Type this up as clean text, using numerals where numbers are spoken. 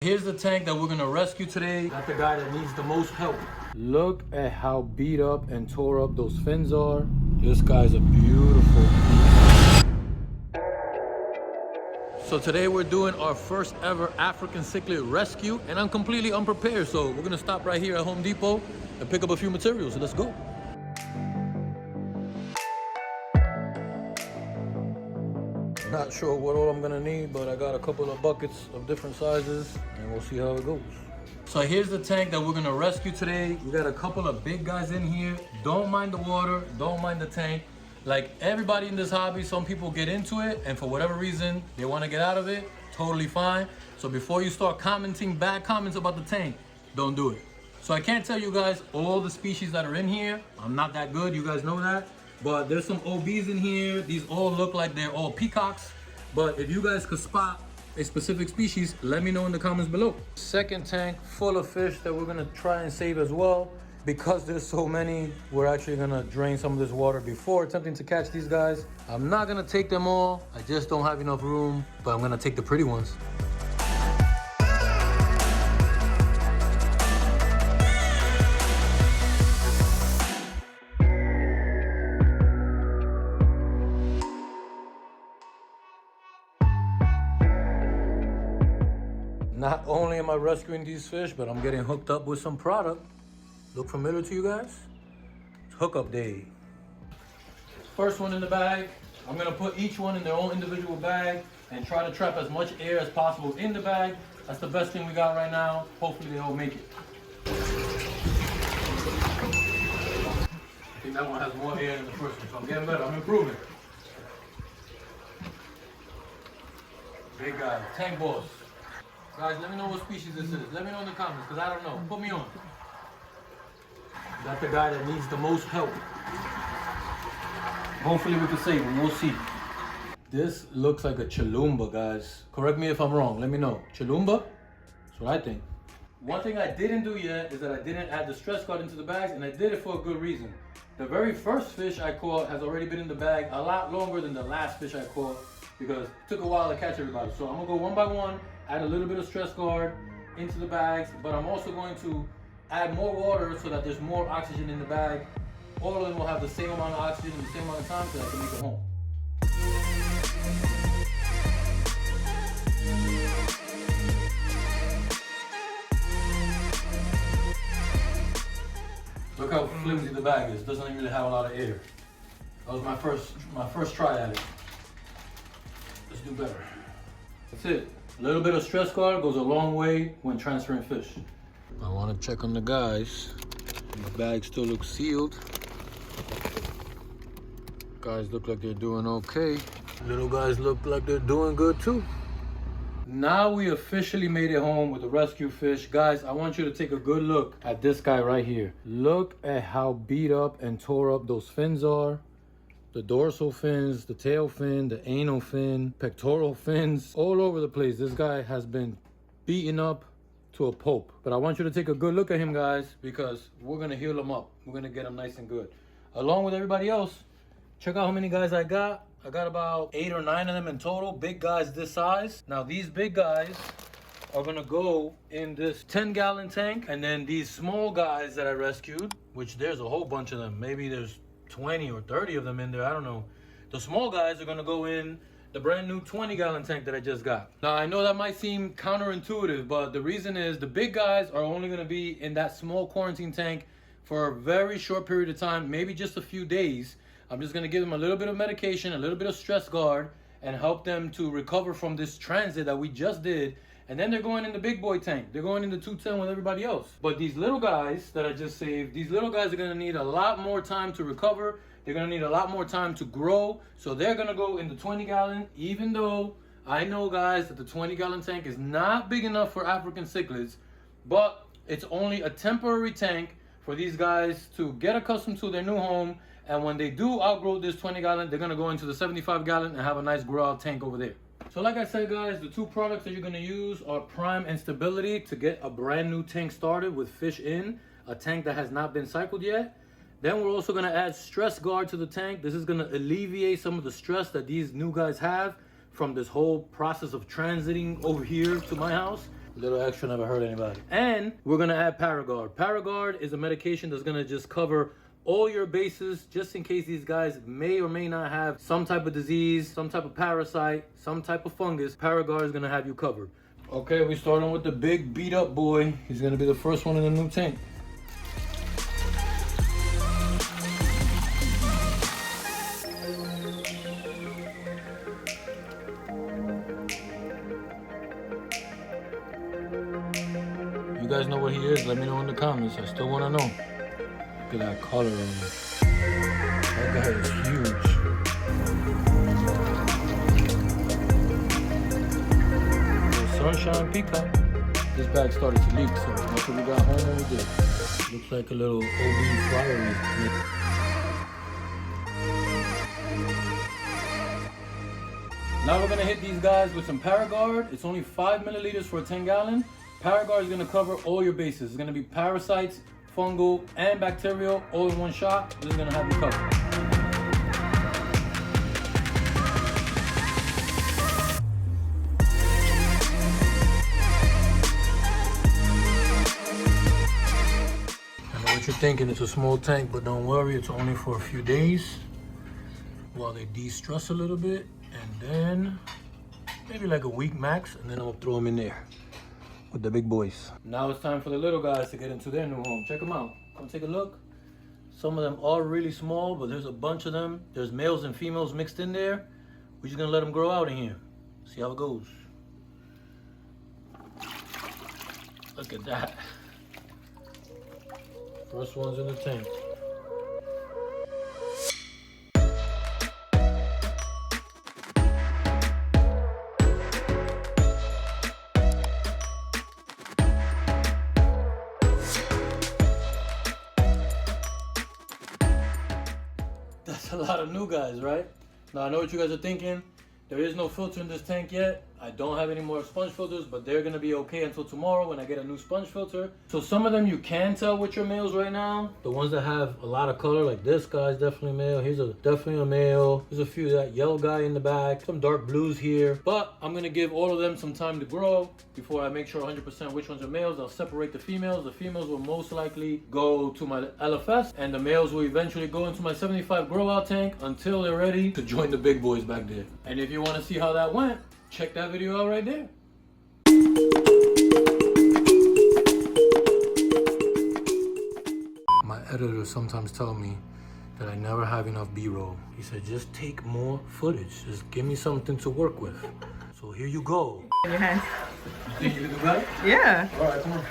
Here's the tank that we're gonna rescue today. That's the guy that needs the most help. Look at how beat up and tore up those fins are. This guy's a beautiful piece. So today we're doing our first ever African cichlid rescue, and I'm completely unprepared. So we're gonna stop right here at Home Depot and pick up a few materials. So let's go. Not sure what all I'm gonna need, but I got a couple of buckets of different sizes and we'll see how it goes. So here's the tank that we're gonna rescue today. We got a couple of big guys in here. Don't mind the water, don't mind the tank. Like everybody in this hobby, some people get into it and for whatever reason, they wanna get out of it, totally fine. So before you start commenting bad comments about the tank, don't do it. So I can't tell you guys all the species that are in here. I'm not that good, you guys know that. But there's some OBs in here. These all look like they're all peacocks. But if you guys could spot a specific species, let me know in the comments below. Second tank full of fish that we're gonna try and save as well. Because there's so many, we're actually gonna drain some of this water before attempting to catch these guys. I'm not gonna take them all. I just don't have enough room, but I'm gonna take the pretty ones. Not only am I rescuing these fish, but I'm getting hooked up with some product. Look familiar to you guys? It's hookup day. First one in the bag. I'm gonna put each one in their own individual bag and try to trap as much air as possible in the bag. That's the best thing we got right now. Hopefully they all make it. I think that one has more air than the first one, so I'm getting better, I'm improving. Big guy, tank boss. Guys, let me know what species this is. Let me know in the comments, because I don't know. Put me on. That's the guy that needs the most help. Hopefully we can save him. We'll see. This looks like a Chalumba, guys. Correct me if I'm wrong. Let me know. Chalumba? That's what I think. One thing I didn't do yet is that I didn't add the stress guard into the bags, and I did it for a good reason. The very first fish I caught has already been in the bag a lot longer than the last fish I caught, because it took a while to catch everybody. So I'm gonna go one by one, add a little bit of stress guard into the bags, but I'm also going to add more water so that there's more oxygen in the bag. All of them will have the same amount of oxygen in the same amount of time so I can make it home. Look how flimsy the bag is. Doesn't really have a lot of air. That was my first try at it. Let's do better. That's it. A little bit of stress guard goes a long way when transferring fish. I want to check on the guys. The bag still looks sealed. Guys look like they're doing okay. Little guys look like they're doing good too. Now we officially made it home with the rescue fish. Guys, I want you to take a good look at this guy right here. Look at how beat up and tore up those fins are. The dorsal fins, the tail fin, the anal fin, pectoral fins, all over the place. This guy has been beaten up to a pulp. But I want you to take a good look at him, guys, because we're gonna heal him up. We're gonna get him nice and good. Along with everybody else, check out how many guys I got. I got about 8 or 9 of them in total, big guys this size. Now these big guys are gonna go in this 10-gallon tank, and then these small guys that I rescued, which there's a whole bunch of them, maybe there's 20 or 30 of them in there, I don't know. The small guys are gonna go in the brand new 20-gallon tank that I just got. Now I know that might seem counterintuitive, but the reason is the big guys are only gonna be in that small quarantine tank for a very short period of time, maybe just a few days. I'm just gonna give them a little bit of medication, a little bit of stress guard, and help them to recover from this transit that we just did. And then they're going in the big boy tank. They're going in the 210 with everybody else. But these little guys that I just saved, these little guys are gonna need a lot more time to recover. They're gonna need a lot more time to grow. So they're gonna go in the 20-gallon, even though I know, guys, that the 20-gallon tank is not big enough for African cichlids, but it's only a temporary tank for these guys to get accustomed to their new home. And when they do outgrow this 20-gallon, they're gonna go into the 75-gallon and have a nice grow out tank over there. So like I said, guys, the two products that you're gonna use are Prime and Stability to get a brand new tank started with fish in, a tank that has not been cycled yet. Then we're also gonna add Stress Guard to the tank. This is gonna alleviate some of the stress that these new guys have from this whole process of transiting over here to my house. Little extra, never hurt anybody. And we're gonna add Paragard. Paragard is a medication that's gonna just cover all your bases, just in case these guys may or may not have some type of disease, some type of parasite, some type of fungus. Paragard is gonna have you covered. Okay, we're starting with the big beat up boy. He's gonna be the first one in the new tank. You guys know what he is? Let me know in the comments. I still wanna know. Look at that collar on him. That guy is huge. Sunshine peacock. This bag started to leak, so after we got home, we did. Looks like a little OB flowery. Now we're gonna hit these guys with some Paragard. It's only 5 milliliters for a 10 gallon. Paragard is gonna cover all your bases. It's gonna be parasites, fungal, and bacterial all in one shot. This is gonna have you covered. What you're thinking, it's a small tank, but don't worry, it's only for a few days while they de-stress a little bit, and then maybe like a week max, and then I'll throw them in there with the big boys. Now it's time for the little guys to get into their new home. Check them out. Come take a look. Some of them are really small, but there's a bunch of them. There's males and females mixed in there. We're just gonna let them grow out in here. See how it goes. Look at that. First one's in the tank. That's a lot of new guys, right? Now I know what you guys are thinking. There is no filter in this tank yet. I don't have any more sponge filters, but they're gonna be okay until tomorrow when I get a new sponge filter. So some of them you can tell which are males right now. The ones that have a lot of color, like this guy's definitely male. Here's definitely a male. There's a few, that yellow guy in the back, some dark blues here. But I'm gonna give all of them some time to grow before I make sure 100% which ones are males. I'll separate the females. The females will most likely go to my LFS, and the males will eventually go into my 75 grow out tank until they're ready to join the big boys back there. And if you wanna see how that went, check that video out right there. My editor sometimes tells me that I never have enough B-roll. He said, just take more footage. Just give me something to work with. So here you go. In your hands. You think you can do that? Yeah. All right, come on.